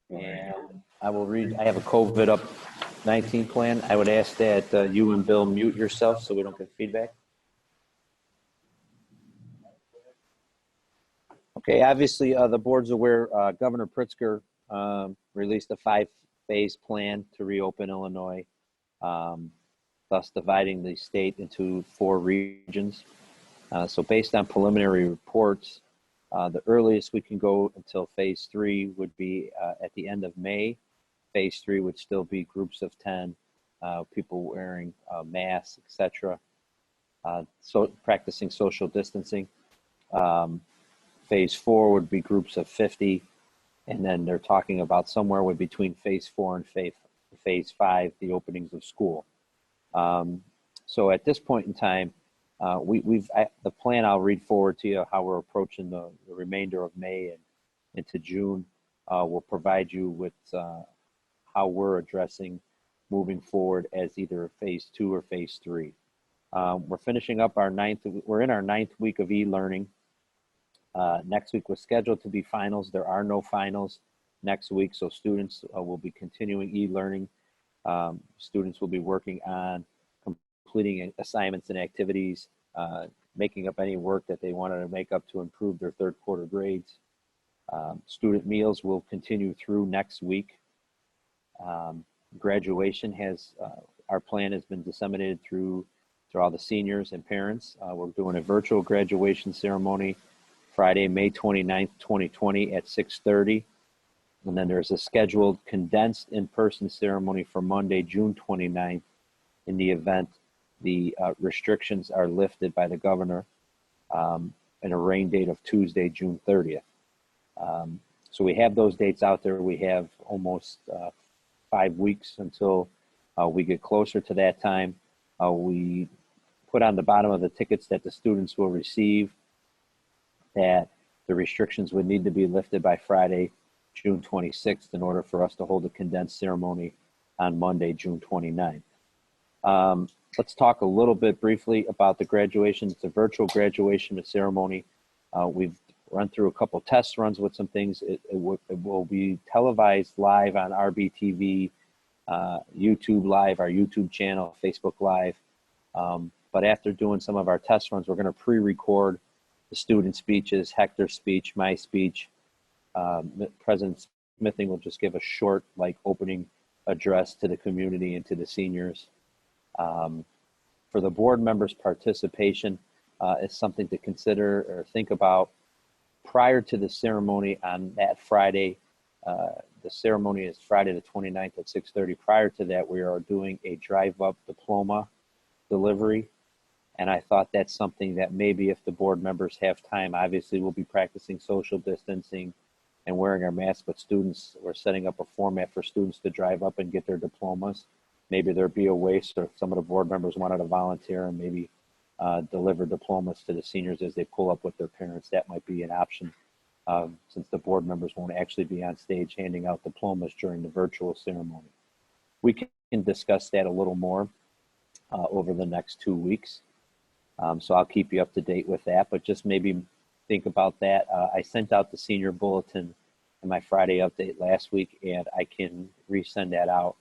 And I will read, I have a COVID-19 plan. I would ask that you and Bill mute yourself so we don't get feedback. Okay, obviously the board's aware Governor Pritzker released a 5-phase plan to reopen Illinois, thus dividing the state into 4 regions. So based on preliminary reports, the earliest we can go until phase 3 would be at the end of May. Phase 3 would still be groups of 10, people wearing masks, etc. So practicing social distancing. Phase 4 would be groups of 50, and then they're talking about somewhere between phase 4 and phase 5, the openings of school. So at this point in time, the plan I'll read forward to you, how we're approaching the remainder of May and into June. Will provide you with how we're addressing moving forward as either phase 2 or phase 3. We're finishing up we're in our 9th week of e-learning. Next week was scheduled to be finals. There are no finals next week, so students will be continuing e-learning. Students will be working on completing assignments and activities, making up any work that they wanted to make up to improve their 3rd quarter grades. Student meals will continue through next week. Graduation our plan has been disseminated through all the seniors and parents. We're doing a virtual graduation ceremony Friday, May 29th, 2020 at 6:30. And then there's a scheduled condensed in-person ceremony for Monday, June 29th, in the event the restrictions are lifted by the governor, and a rain date of Tuesday, June 30th. So we have those dates out there. We have almost 5 weeks until we get closer to that time. We put on the bottom of the tickets that the students will receive that the restrictions would need to be lifted by Friday, June 26th, in order for us to hold a condensed ceremony on Monday, June 29th. Let's talk a little bit briefly about the graduation. It's a virtual graduation ceremony. We've run through a couple test runs with some things. It will be televised live on RBTV, YouTube Live, our YouTube channel, Facebook Live. But after doing some of our test runs, we're going to pre-record the student speeches, Hector's speech, my speech. President Smithing will just give a short, opening address to the community and to the seniors. For the board members' participation, is something to consider or think about. Prior to the ceremony on that Friday, the ceremony is Friday the 29th at 6:30. Prior to that, we are doing a drive-up diploma delivery. And I thought that's something that maybe if the board members have time, obviously we'll be practicing social distancing and wearing our masks, but we're setting up a format for students to drive up and get their diplomas. Maybe there'd be a way, so if some of the board members wanted to volunteer and maybe deliver diplomas to the seniors as they pull up with their parents, that might be an option, since the board members won't actually be on stage handing out diplomas during the virtual ceremony. We can discuss that a little more over the next 2 weeks. So I'll keep you up to date with that, but just maybe think about that. I sent out the senior bulletin in my Friday update last week, and I can resend that out,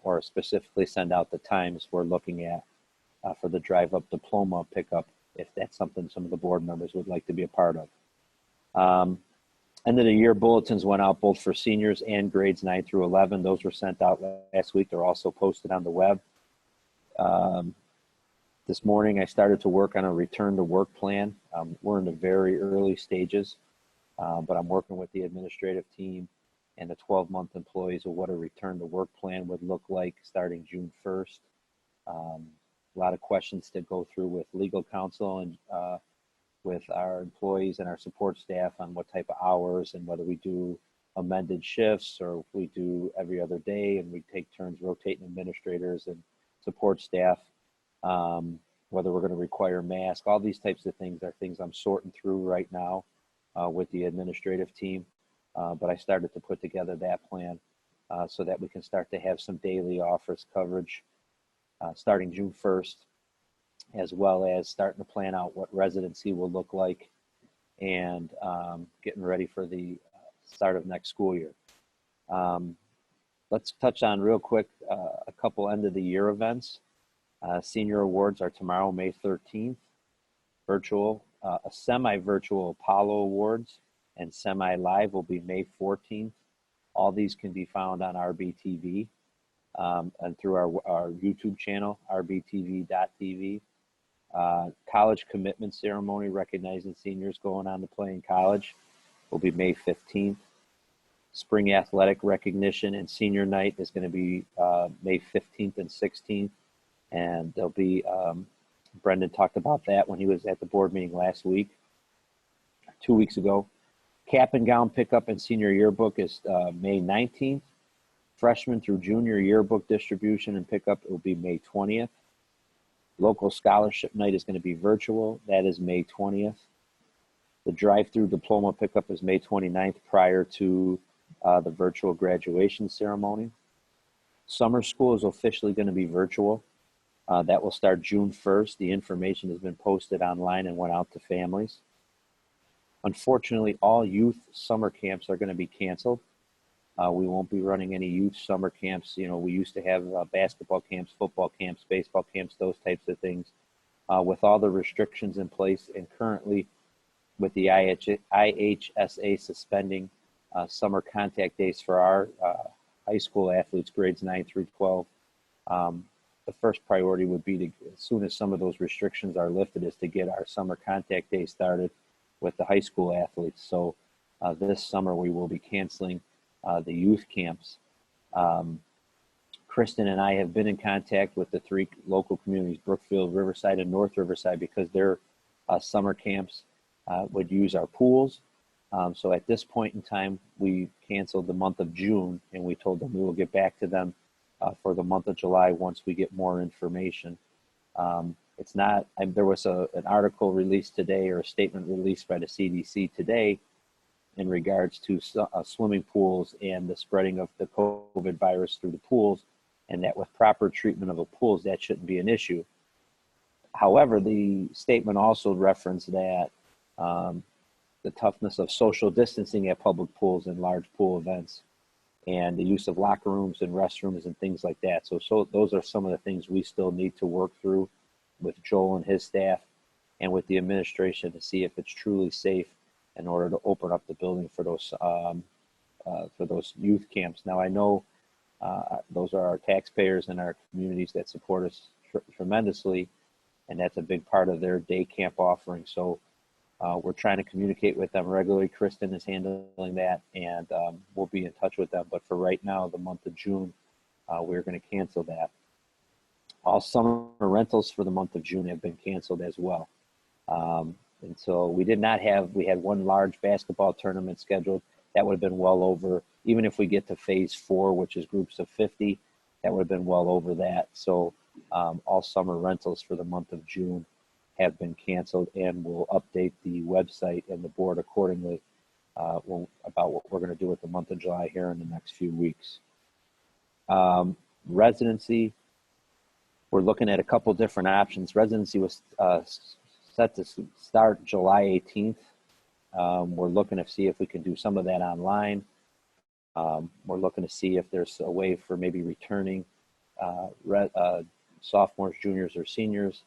or specifically send out the times we're looking at for the drive-up diploma pickup, if that's something some of the board members would like to be a part of. End of the year bulletins went out both for seniors and grades 9 through 11. Those were sent out last week. They're also posted on the web. This morning, I started to work on a return to work plan. We're in the very early stages, but I'm working with the administrative team and the 12-month employees of what a return to work plan would look like starting June 1st. A lot of questions to go through with legal counsel and with our employees and our support staff on what type of hours and whether we do amended shifts or if we do every other day and we take turns rotating administrators and support staff. Whether we're going to require masks, all these types of things are things I'm sorting through right now with the administrative team. But I started to put together that plan so that we can start to have some daily offers coverage starting June 1st, as well as starting to plan out what residency will look like and getting ready for the start of next school year. Let's touch on real quick a couple end of the year events. Senior awards are tomorrow, May 13th. Virtual, a semi-virtual Apollo Awards and semi-live will be May 14th. All these can be found on RBTV and through our YouTube channel, rbtv.tv. College commitment ceremony recognizing seniors going on to play in college will be May 15th. Spring athletic recognition and senior night is going to be May 15th and 16th. And there'll be, Brendan talked about that when he was at the board meeting last week, 2 weeks ago. Cap and gown pickup and senior yearbook is May 19th. Freshman through junior yearbook distribution and pickup will be May 20th. Local scholarship night is going to be virtual. That is May 20th. The drive-through diploma pickup is May 29th prior to the virtual graduation ceremony. Summer school is officially going to be virtual. That will start June 1st. The information has been posted online and went out to families. Unfortunately, all youth summer camps are going to be canceled. We won't be running any youth summer camps. You know, we used to have basketball camps, football camps, baseball camps, those types of things. With all the restrictions in place and currently with the IHSA suspending summer contact days for our high school athletes, grades 9 through 12, the first priority would be to, as soon as some of those restrictions are lifted, is to get our summer contact day started with the high school athletes. So this summer we will be canceling the youth camps. Kristen and I have been in contact with the 3 local communities, Brookfield, Riverside, and North Riverside, because their summer camps would use our pools. So at this point in time, we canceled the month of June, and we told them we will get back to them for the month of July once we get more information. It's not, there was an article released today, or a statement released by the CDC today in regards to swimming pools and the spreading of the COVID virus through the pools, and that with proper treatment of the pools, that shouldn't be an issue. However, the statement also referenced that the toughness of social distancing at public pools and large pool events, and the use of locker rooms and restrooms and things like that. So those are some of the things we still need to work through with Joel and his staff and with the administration to see if it's truly safe in order to open up the building for those youth camps. Now, I know those are our taxpayers and our communities that support us tremendously, and that's a big part of their day camp offering. So we're trying to communicate with them regularly. Kristen is handling that, and we'll be in touch with them. But for right now, the month of June, we're going to cancel that. All summer rentals for the month of June have been canceled as well. And so we had one large basketball tournament scheduled. That would have been well over, even if we get to phase 4, which is groups of 50, that would have been well over that. So all summer rentals for the month of June have been canceled, and we'll update the website and the board accordingly about what we're going to do with the month of July here in the next few weeks. Residency, we're looking at a couple different options. Residency was set to start July 18th. We're looking to see if we can do some of that online. We're looking to see if there's a way for maybe returning sophomores, juniors, or seniors.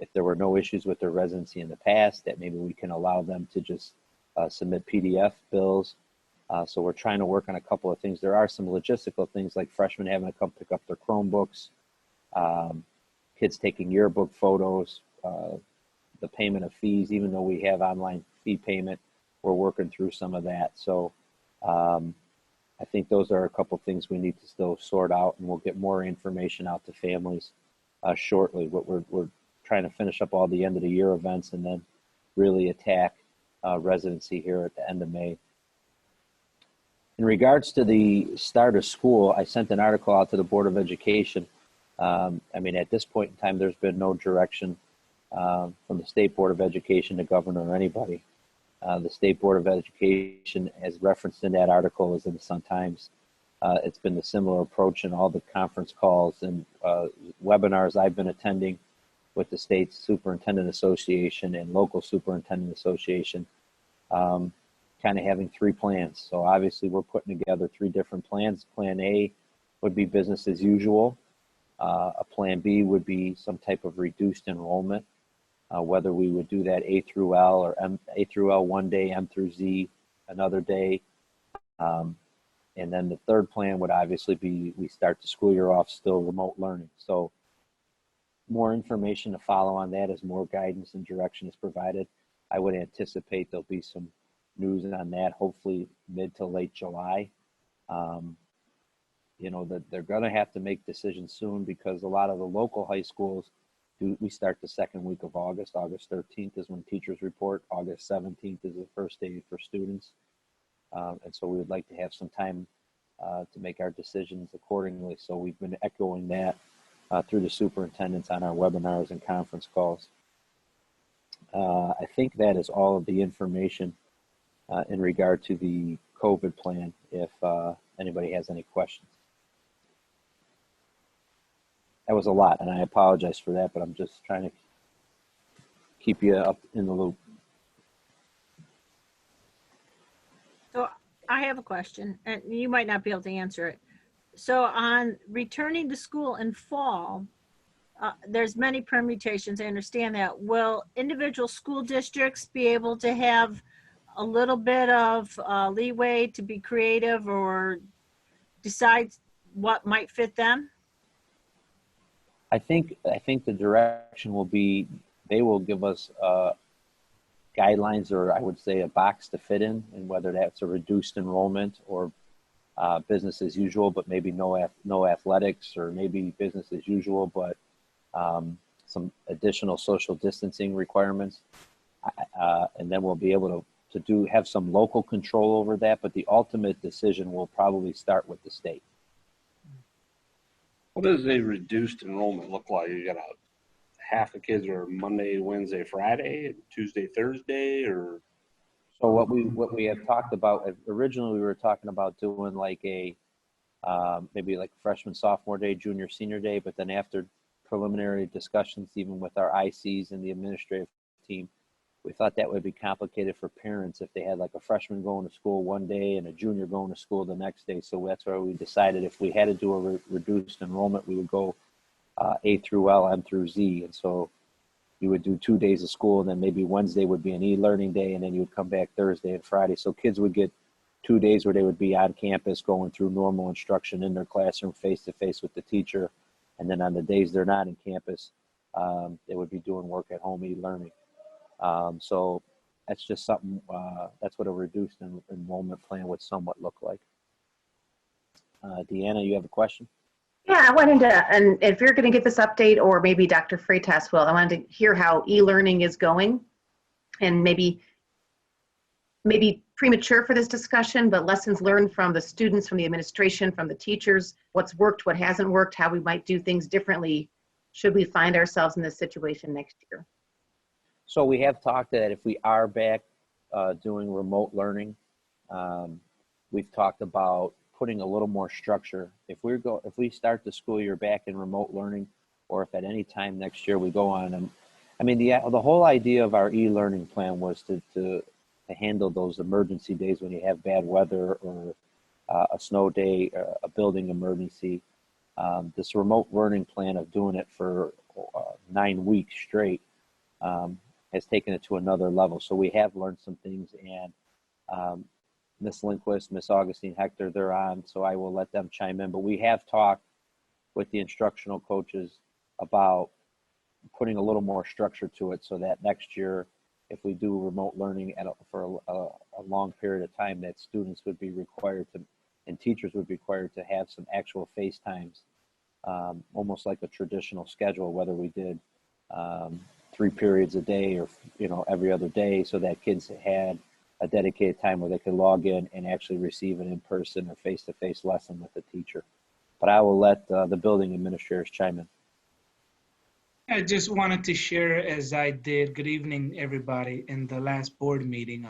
If there were no issues with their residency in the past, that maybe we can allow them to just submit PDF bills. So we're trying to work on a couple of things. There are some logistical things like freshmen having to come pick up their Chromebooks, kids taking yearbook photos, the payment of fees. Even though we have online fee payment, we're working through some of that. So I think those are a couple of things we need to still sort out, and we'll get more information out to families shortly. But we're trying to finish up all the end of the year events and then really attack residency here at the end of May. In regards to the start of school, I sent an article out to the Board of Education. I mean, at this point in time, there's been no direction from the State Board of Education, the governor, or anybody. The State Board of Education, as referenced in that article, is in the Sun-Times. It's been a similar approach in all the conference calls and webinars I've been attending with the State Superintendent Association and local Superintendent Association. kind of having three plans. So obviously we're putting together three different plans. Plan A would be business as usual. A plan B would be some type of reduced enrollment, whether we would do that A through L or A through L one day, M through Z another day. And then the third plan would obviously be we start the school year off still remote learning. So more information to follow on that as more guidance and direction is provided. I would anticipate there'll be some news on that, hopefully mid to late July. You know, that they're going to have to make decisions soon because a lot of the local high schools, we start the second week of August. August 13th is when teachers report. August 17th is the first day for students. And so we would like to have some time to make our decisions accordingly. So we've been echoing that through the superintendents on our webinars and conference calls. I think that is all of the information in regard to the COVID plan, if anybody has any questions. That was a lot, and I apologize for that, but I'm just trying to keep you up in the loop. So I have a question, and you might not be able to answer it. So on returning to school in fall, there's many permutations, I understand that. Will individual school districts be able to have a little bit of leeway to be creative or decide what might fit them? I think the direction will be, they will give us guidelines, or I would say a box to fit in, and whether that's a reduced enrollment or business as usual, but maybe no athletics, or maybe business as usual, but some additional social distancing requirements. And then we'll be able to have some local control over that, but the ultimate decision will probably start with the state. What does a reduced enrollment look like? You got half the kids are Monday, Wednesday, Friday, Tuesday, Thursday, or? So what we have talked about, originally we were talking about doing like a, maybe like freshman, sophomore day, junior, senior day, but then after preliminary discussions, even with our ICs and the administrative team, we thought that would be complicated for parents if they had like a freshman going to school one day and a junior going to school the next day. So that's why we decided if we had to do a reduced enrollment, we would go A through L, M through Z. And so you would do 2 days of school, and then maybe Wednesday would be an e-learning day, and then you would come back Thursday and Friday. So kids would get 2 days where they would be on campus going through normal instruction in their classroom face-to-face with the teacher. And then on the days they're not in campus, they would be doing work at home e-learning. So that's just something, that's what a reduced enrollment plan would somewhat look like. Deanna, you have a question? Yeah, I wanted to, and if you're going to give this update, or maybe Dr. Freitas will, I wanted to hear how e-learning is going, and maybe premature for this discussion, but lessons learned from the students, from the administration, from the teachers, what's worked, what hasn't worked, how we might do things differently should we find ourselves in this situation next year. So we have talked that if we are back doing remote learning, we've talked about putting a little more structure. If we start the school year back in remote learning, or if at any time next year we go on, I mean, the whole idea of our e-learning plan was to handle those emergency days when you have bad weather, or a snow day, a building emergency. This remote learning plan of doing it for 9 weeks straight has taken it to another level. So we have learned some things, and Ms. Lindquist, Ms. Augustine, Hector, they're on, so I will let them chime in. But we have talked with the instructional coaches about putting a little more structure to it, so that next year, if we do remote learning for a long period of time, that students would be required to, and teachers would be required to have some actual FaceTimes, almost like a traditional schedule, whether we did 3 periods a day, or every other day, so that kids had a dedicated time where they could log in and actually receive an in-person or face-to-face lesson with the teacher. But I will let the building administrators chime in. I just wanted to share, as I did, good evening, everybody, in the last board meeting.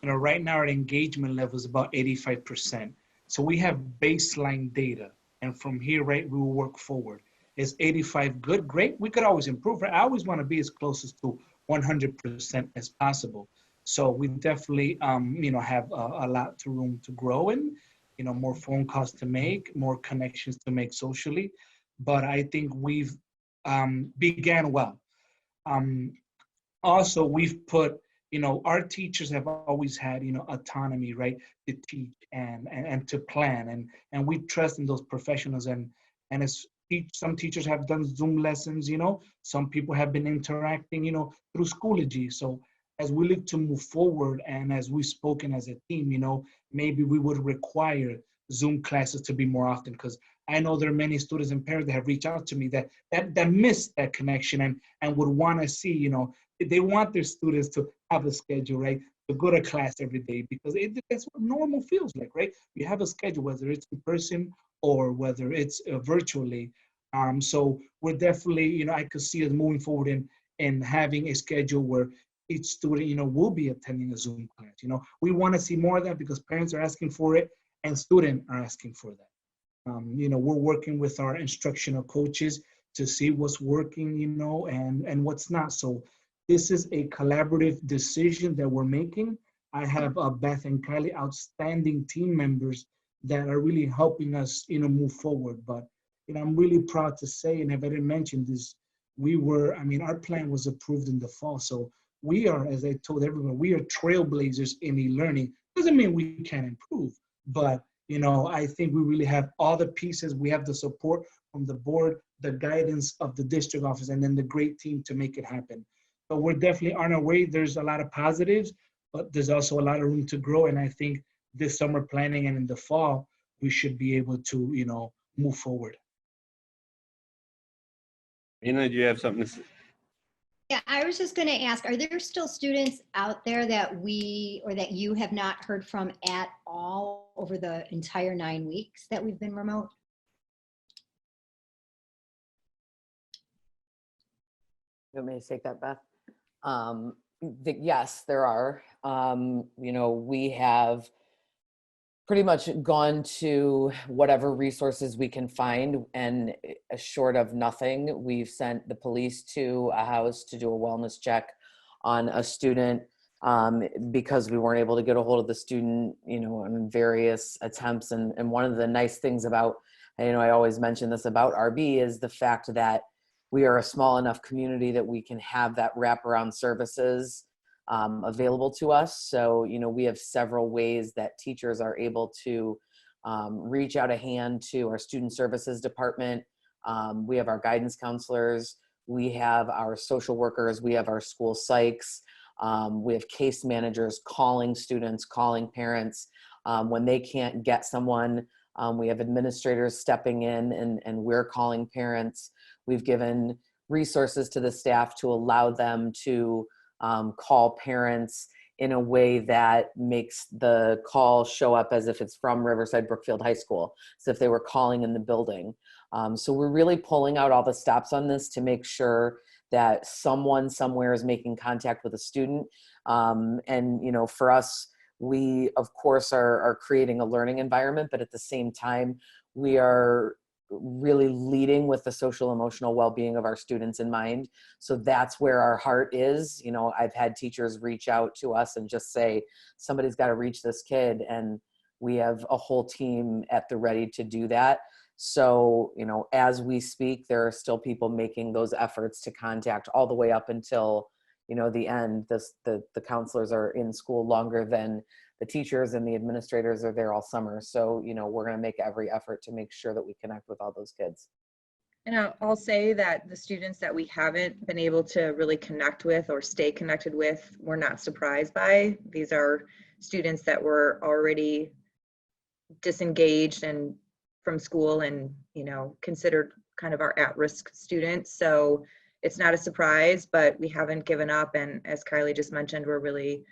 Right now our engagement level is about 85%. So we have baseline data, and from here, right, we will work forward. Is 85 good? Great. We could always improve. I always want to be as close to 100% as possible. So we definitely, have a lot to room to grow in, more phone calls to make, more connections to make socially. But I think we've began well. Also, we've put, our teachers have always had, autonomy, right, to teach and to plan, and we trust in those professionals. And as some teachers have done Zoom lessons, some people have been interacting, through Schoology. So as we look to move forward, and as we've spoken as a team, maybe we would require Zoom classes to be more often, because I know there are many students and parents that have reached out to me that miss that connection and would want to see, they want their students to have a schedule, right? To go to class every day, because that's what normal feels like, right? You have a schedule, whether it's in person or whether it's virtually. So we're definitely, I could see us moving forward in having a schedule where each student, will be attending a Zoom class. We want to see more of that because parents are asking for it and students are asking for that. We're working with our instructional coaches to see what's working, and what's not. So this is a collaborative decision that we're making. I have Beth and Kylie, outstanding team members that are really helping us, move forward. But, I'm really proud to say, and I've already mentioned this, our plan was approved in the fall. So we are, as I told everyone, we are trailblazers in e-learning. Doesn't mean we can't improve, but I think we really have all the pieces. We have the support from the board, the guidance of the district office, and then the great team to make it happen. So we're definitely on our way. There's a lot of positives, but there's also a lot of room to grow. And I think this summer planning and in the fall, we should be able to, move forward. Ina, do you have something to say? Yeah, I was just going to ask, are there still students out there that that you have not heard from at all over the entire 9 weeks that we've been remote? You want me to take that, Beth? Yes, there are. We have pretty much gone to whatever resources we can find, and short of nothing, we've sent the police to a house to do a wellness check on a student because we weren't able to get a hold of the student, in various attempts. And one of the nice things about, I always mention this about RB, is the fact that we are a small enough community that we can have that wraparound services available to us. So, we have several ways that teachers are able to reach out a hand to our student services department. We have our guidance counselors, we have our social workers, we have our school psychs, we have case managers calling students, calling parents. When they can't get someone, we have administrators stepping in and we're calling parents. We've given resources to the staff to allow them to call parents in a way that makes the call show up as if it's from Riverside Brookfield High School, as if they were calling in the building. So we're really pulling out all the stops on this to make sure that someone somewhere is making contact with a student. And for us, we of course are creating a learning environment, but at the same time, we are really leading with the social emotional well-being of our students in mind. So that's where our heart is. I've had teachers reach out to us and just say, somebody's got to reach this kid, and we have a whole team at the ready to do that. So, as we speak, there are still people making those efforts to contact all the way up until, the end. The counselors are in school longer than the teachers, and the administrators are there all summer. So, we're going to make every effort to make sure that we connect with all those kids. And I'll say that the students that we haven't been able to really connect with or stay connected with, we're not surprised by. These are students that were already disengaged and from school and, considered kind of our at-risk students. So it's not a surprise, but we haven't given up. And as Kylie just mentioned, we're really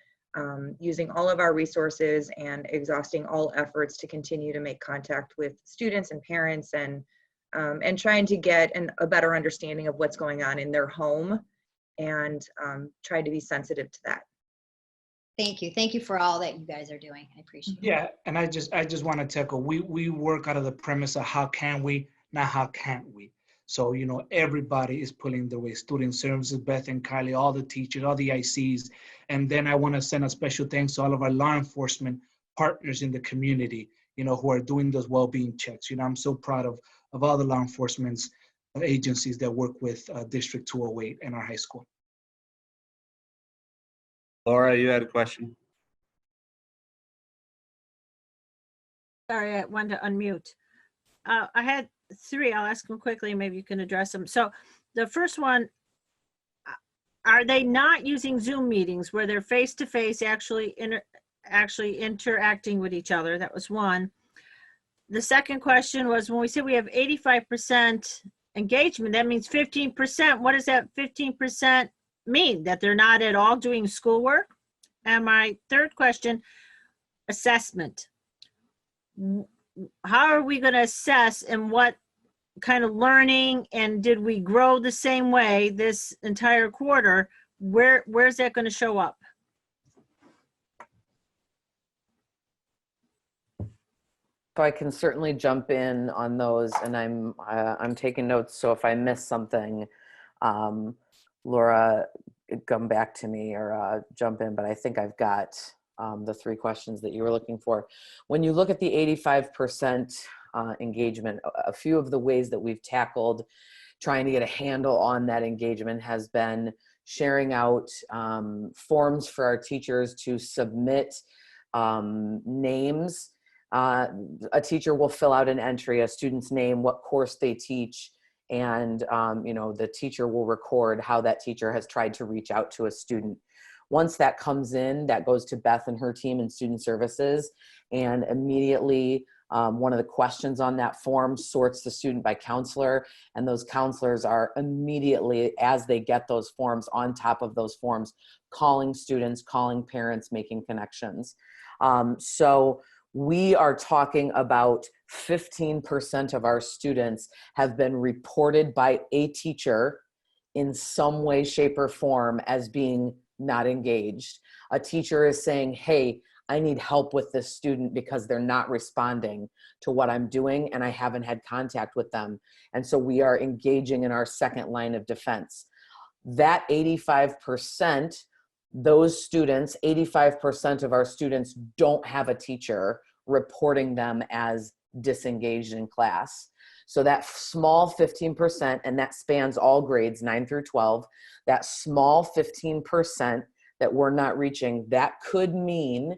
using all of our resources and exhausting all efforts to continue to make contact with students and parents and trying to get a better understanding of what's going on in their home and try to be sensitive to that. Thank you. Thank you for all that you guys are doing. I appreciate it. Yeah, and I just want to tackle, we work out of the premise of how can we, not how can't we. So, everybody is pulling their weight. Student services, Beth and Kylie, all the teachers, all the ICs. And then I want to send a special thanks to all of our law enforcement partners in the community, who are doing those well-being checks. I'm so proud of all the law enforcement agencies that work with District 208 and our high school. Laura, you had a question? Sorry, I wanted to unmute. I had three. I'll ask them quickly. Maybe you can address them. So the first one, are they not using Zoom meetings where they're face-to-face actually interacting with each other? That was one. The second question was, when we say we have 85% engagement, that means 15%. What does that 15% mean? That they're not at all doing schoolwork? And my third question, assessment. How are we going to assess, and what kind of learning, and did we grow the same way this entire quarter? Where's that going to show up? So I can certainly jump in on those, and I'm taking notes. So if I miss something, Laura, come back to me or jump in. But I think I've got the three questions that you were looking for. When you look at the 85% engagement, a few of the ways that we've tackled trying to get a handle on that engagement has been sharing out forms for our teachers to submit names. A teacher will fill out an entry, a student's name, what course they teach, and the teacher will record how that teacher has tried to reach out to a student. Once that comes in, that goes to Beth and her team in student services, and immediately one of the questions on that form sorts the student by counselor, and those counselors are immediately, as they get those forms, on top of those forms, calling students, calling parents, making connections. So we are talking about 15% of our students have been reported by a teacher in some way, shape, or form as being not engaged. A teacher is saying, hey, I need help with this student because they're not responding to what I'm doing and I haven't had contact with them. And so we are engaging in our second line of defense. That 85%, those students, 85% of our students don't have a teacher reporting them as disengaged in class. So that small 15%, and that spans all grades 9 through 12, that small 15% that we're not reaching, that could mean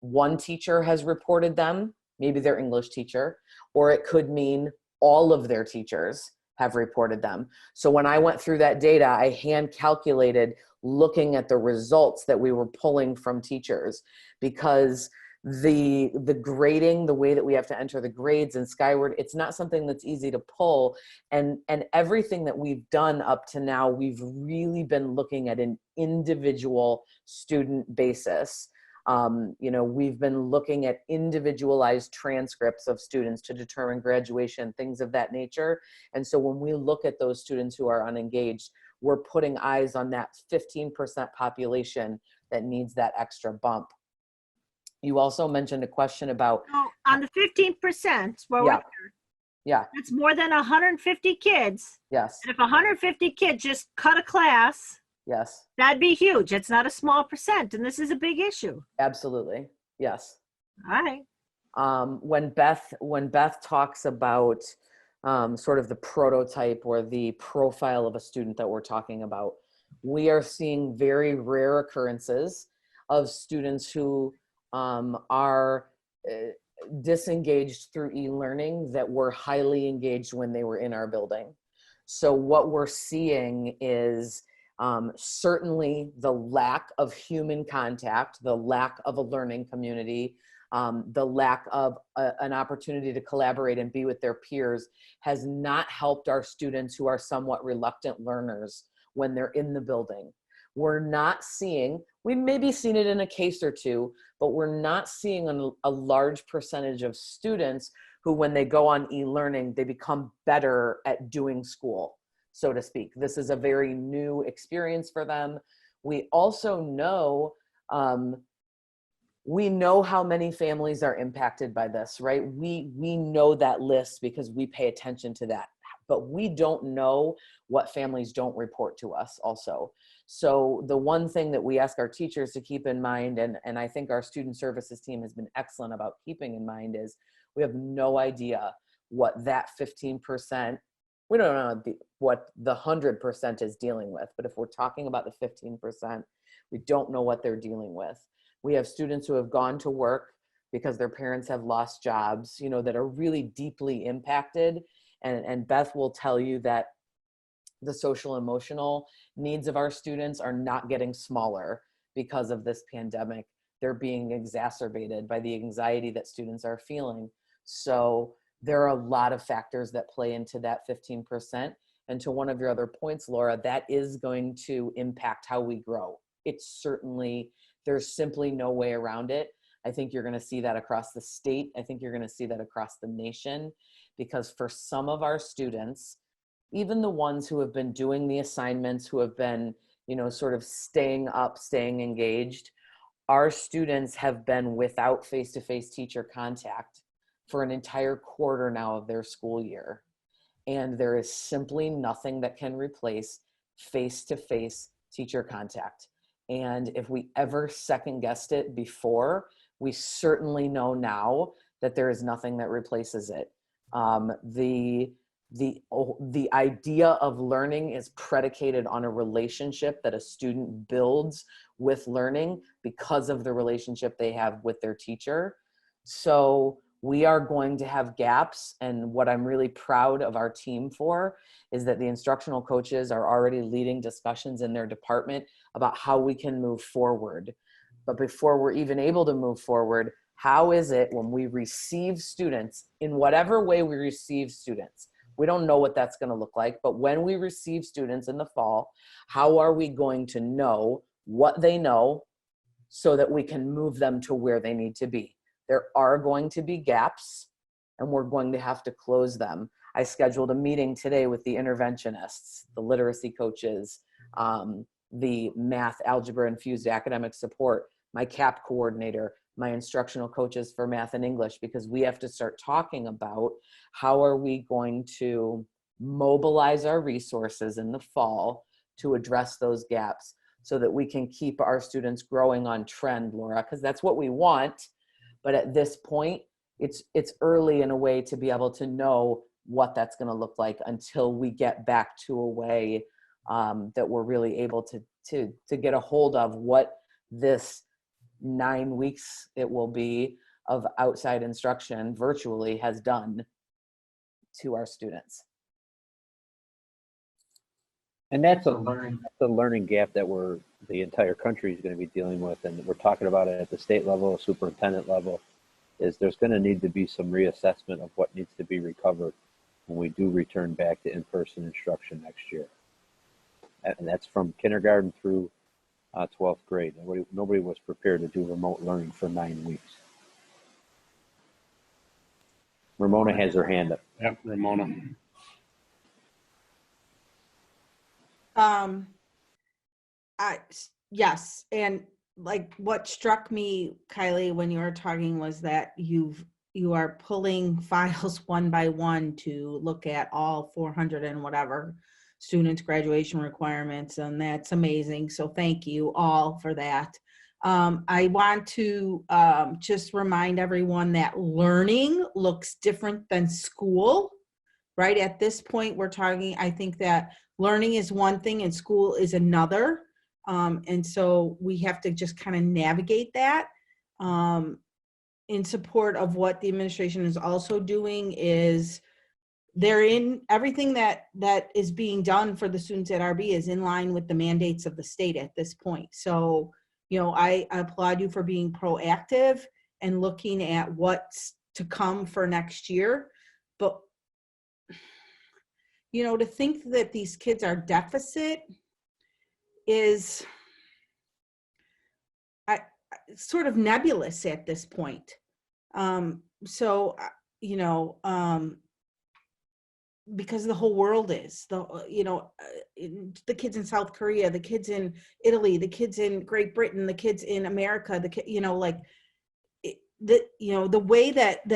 one teacher has reported them, maybe their English teacher, or it could mean all of their teachers have reported them. So when I went through that data, I hand calculated looking at the results that we were pulling from teachers, because the grading, the way that we have to enter the grades and Skyward, it's not something that's easy to pull. And everything that we've done up to now, we've really been looking at an individual student basis. We've been looking at individualized transcripts of students to determine graduation, things of that nature. And so when we look at those students who are unengaged, we're putting eyes on that 15% population that needs that extra bump. You also mentioned a question about— So on the 15%, yeah, that's more than 150 kids. yes, And if 150 kids just cut a class, yes, that'd be huge. It's not a small percent, and this is a big issue. absolutely, yes. All right. When Beth talks about sort of the prototype or the profile of a student that we're talking about, we are seeing very rare occurrences of students who are disengaged through e-learning that were highly engaged when they were in our building. So what we're seeing is certainly the lack of human contact, the lack of a learning community, the lack of an opportunity to collaborate and be with their peers has not helped our students who are somewhat reluctant learners when they're in the building. We're not seeing, we maybe seen it in a case or two, but we're not seeing a large percentage of students who, when they go on e-learning, they become better at doing school, so to speak. This is a very new experience for them. We also know, we know how many families are impacted by this, right? We know that list because we pay attention to that. but we don't know what families don't report to us also. So the one thing that we ask our teachers to keep in mind, and I think our student services team has been excellent about keeping in mind, is we have no idea what that 15%, we don't know what the 100% is dealing with, but if we're talking about the 15%, we don't know what they're dealing with. We have students who have gone to work because their parents have lost jobs, you know, that are really deeply impacted. And Beth will tell you that the social emotional needs of our students are not getting smaller because of this pandemic. They're being exacerbated by the anxiety that students are feeling. So there are a lot of factors that play into that 15%. And to one of your other points, Laura, that is going to impact how we grow. It's certainly, there's simply no way around it. I think you're going to see that across the state. I think you're going to see that across the nation, because for some of our students, even the ones who have been doing the assignments, who have been, you know, sort of staying up, staying engaged, our students have been without face-to-face teacher contact for an entire quarter now of their school year. And there is simply nothing that can replace face-to-face teacher contact. And if we ever second guessed it before, we certainly know now that there is nothing that replaces it. The idea of learning is predicated on a relationship that a student builds with learning because of the relationship they have with their teacher. So we are going to have gaps, and what I'm really proud of our team for is that the instructional coaches are already leading discussions in their department about how we can move forward. But before we're even able to move forward, how is it when we receive students, in whatever way we receive students, we don't know what that's going to look like, but when we receive students in the fall, how are we going to know what they know so that we can move them to where they need to be? There are going to be gaps, and we're going to have to close them. I scheduled a meeting today with the interventionists, the literacy coaches, the math, algebra infused academic support, my CAP coordinator, my instructional coaches for math and English, because we have to start talking about how are we going to mobilize our resources in the fall to address those gaps so that we can keep our students growing on trend, Laura, because that's what we want. But at this point, it's early in a way to be able to know what that's going to look like until we get back to a way that we're really able to get a hold of what this 9 weeks it will be of outside instruction virtually has done to our students. And that's a learning gap that the entire country is going to be dealing with, and we're talking about it at the state level, superintendent level, is there's going to need to be some reassessment of what needs to be recovered when we do return back to in-person instruction next year. And that's from kindergarten through 12th grade. Nobody was prepared to do remote learning for 9 weeks. Ramona has her hand up. Yep, Ramona. Yes, and like what struck me, Kylie, when you were talking was that you are pulling files one by one to look at all 400 and whatever students' graduation requirements, and that's amazing. So thank you all for that. I want to just remind everyone that learning looks different than school, right? At this point, we're talking, I think that learning is one thing and school is another. And so we have to just kind of navigate that. In support of what the administration is also doing is they're in everything that is being done for the students at RB is in line with the mandates of the state at this point. So, you know, I applaud you for being proactive and looking at what's to come for next year. But, you know, to think that these kids are deficit is sort of nebulous at this point. So, you know, because the whole world is, you know, the kids in South Korea, the kids in Italy, the kids in Great Britain, the kids in America, you know, like you know, the way that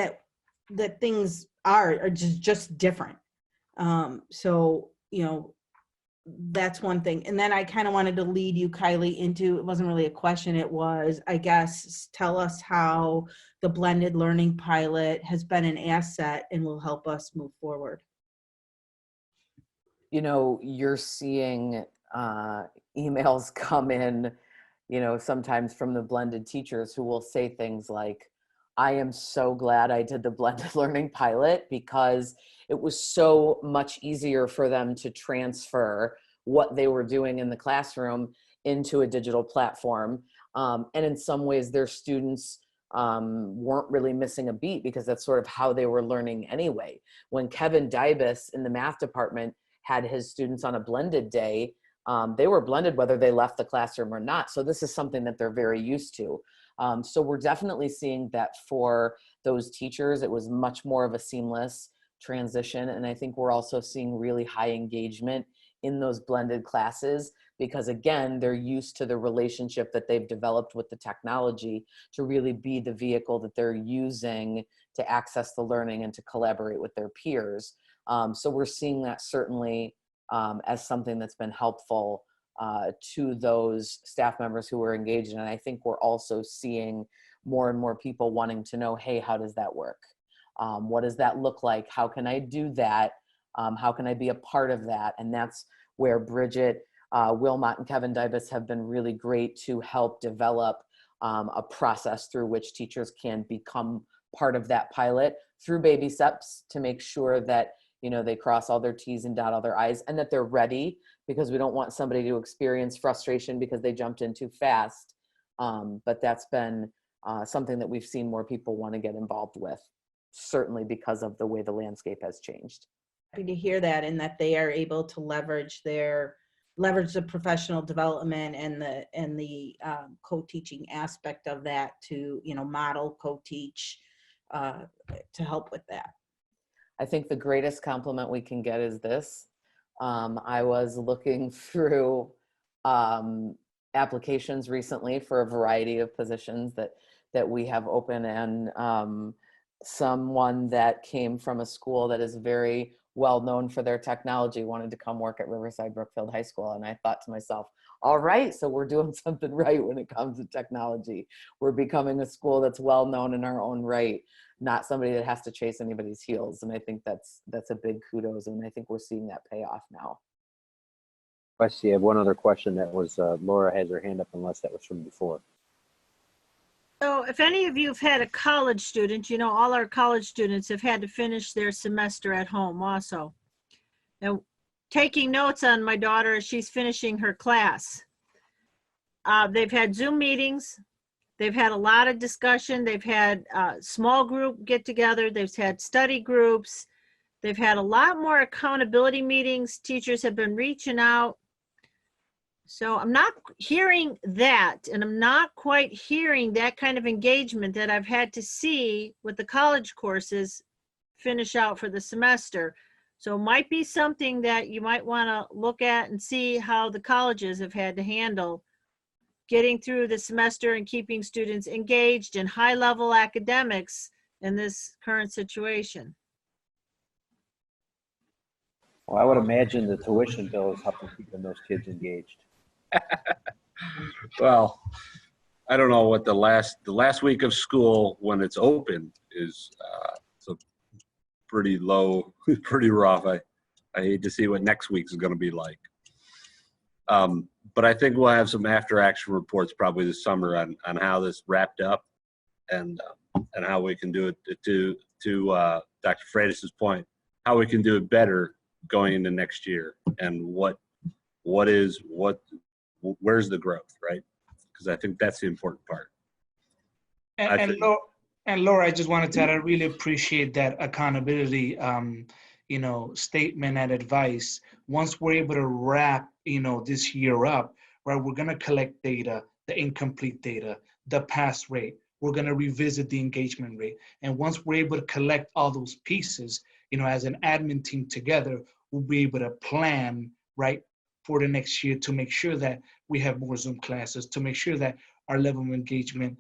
things are just different. So, that's one thing. And then I kind of wanted to lead you, Kylie, into, it wasn't really a question. It was, I guess, tell us how the blended learning pilot has been an asset and will help us move forward. You're seeing emails come in, sometimes from the blended teachers who will say things like, I am so glad I did the blended learning pilot because it was so much easier for them to transfer what they were doing in the classroom into a digital platform. And in some ways, their students weren't really missing a beat because that's sort of how they were learning anyway. When Kevin Dybus in the math department had his students on a blended day, they were blended whether they left the classroom or not. So this is something that they're very used to. So we're definitely seeing that for those teachers, it was much more of a seamless transition. And I think we're also seeing really high engagement in those blended classes because, again, they're used to the relationship that they've developed with the technology to really be the vehicle that they're using to access the learning and to collaborate with their peers. So we're seeing that certainly as something that's been helpful to those staff members who were engaged. And I think we're also seeing more and more people wanting to know, hey, how does that work? What does that look like? How can I do that? How can I be a part of that? And that's where Bridget Wilmot and Kevin Dybus have been really great to help develop a process through which teachers can become part of that pilot through baby steps to make sure that they cross all their T's and dot all their I's and that they're ready, because we don't want somebody to experience frustration because they jumped in too fast. But that's been something that we've seen more people want to get involved with, certainly because of the way the landscape has changed. Happy to hear that, and that they are able to leverage the professional development and the co-teaching aspect of that to model, co-teach to help with that. I think the greatest compliment we can get is this. I was looking through applications recently for a variety of positions that we have open, and someone that came from a school that is very well known for their technology wanted to come work at Riverside Brookfield High School. And I thought to myself, all right, so we're doing something right when it comes to technology. We're becoming a school that's well known in our own right, not somebody that has to chase anybody's heels. And I think that's a big kudos, and I think we're seeing that pay off now. I see. I have one other question that was, Laura has her hand up unless that was from before. So if any of you have had a college student, all our college students have had to finish their semester at home also. Now, taking notes on my daughter as she's finishing her class. They've had Zoom meetings. They've had a lot of discussion. They've had small group get together. They've had study groups. They've had a lot more accountability meetings. Teachers have been reaching out. So I'm not hearing that, and I'm not quite hearing that kind of engagement that I've had to see with the college courses finish out for the semester. So it might be something that you might want to look at and see how the colleges have had to handle getting through the semester and keeping students engaged in high-level academics in this current situation. Well, I would imagine the tuition bill is helping keeping those kids engaged. Well, I don't know what the last week of school when it's open is. It's a pretty low, pretty rough. I hate to see what next week is going to be like. But I think we'll have some after action reports probably this summer on how this wrapped up and how we can do it to Dr. Freitas's point, how we can do it better going into next year, and where's the growth, right? Because I think that's the important part. And Laura, I just wanted to add, I really appreciate that accountability, statement and advice. Once we're able to wrap, this year up, right, we're going to collect data, the incomplete data, the pass rate. We're going to revisit the engagement rate. And once we're able to collect all those pieces, as an admin team together, we'll be able to plan, right, for the next year to make sure that we have more Zoom classes, to make sure that our level of engagement,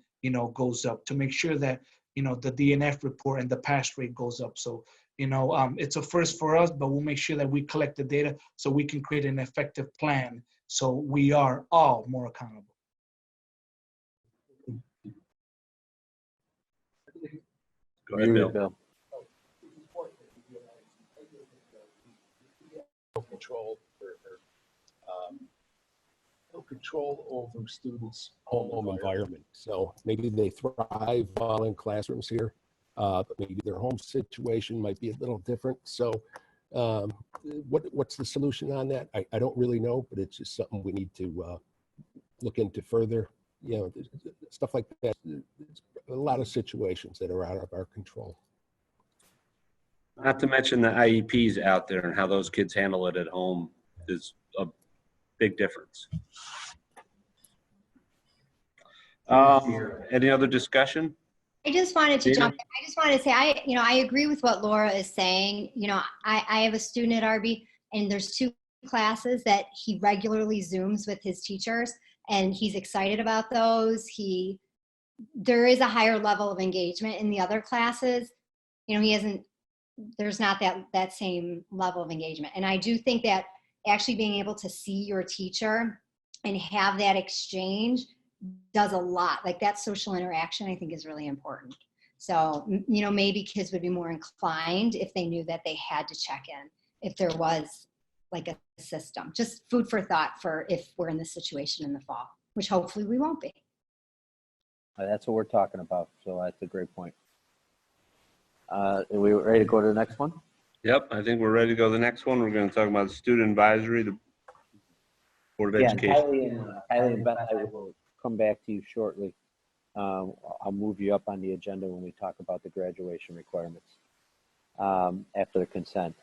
goes up, to make sure that, the DNF report and the pass rate goes up. So, it's a first for us, but we'll make sure that we collect the data so we can create an effective plan so we are all more accountable. Go ahead, Bill. No control over students' home environment. So maybe they thrive while in classrooms here, but maybe their home situation might be a little different. So what's the solution on that? I don't really know, but it's just something we need to look into further. Stuff like that. There's a lot of situations that are out of our control. Not to mention the IEPs out there and how those kids handle it at home is a big difference. Any other discussion? I just wanted to Dana? jump in. I just wanted to say, I agree with what Laura is saying. I have a student at RB, and there's 2 classes that he regularly Zooms with his teachers, and he's excited about those. There is a higher level of engagement in the other classes. There's not that same level of engagement. And I do think that actually being able to see your teacher and have that exchange does a lot. Like that social interaction, I think, is really important. So, maybe kids would be more inclined if they knew that they had to check in, if there was like a system. Just food for thought for if we're in this situation in the fall, which hopefully we won't be. That's what we're talking about. So that's a great point. Are we ready to go to the next one? Yep, I think we're ready to go to the next one. We're going to talk about the student advisory, the Board of Education. Kylie and Beth, I will come back to you shortly. I'll move you up on the agenda when we talk about the graduation requirements after the consent.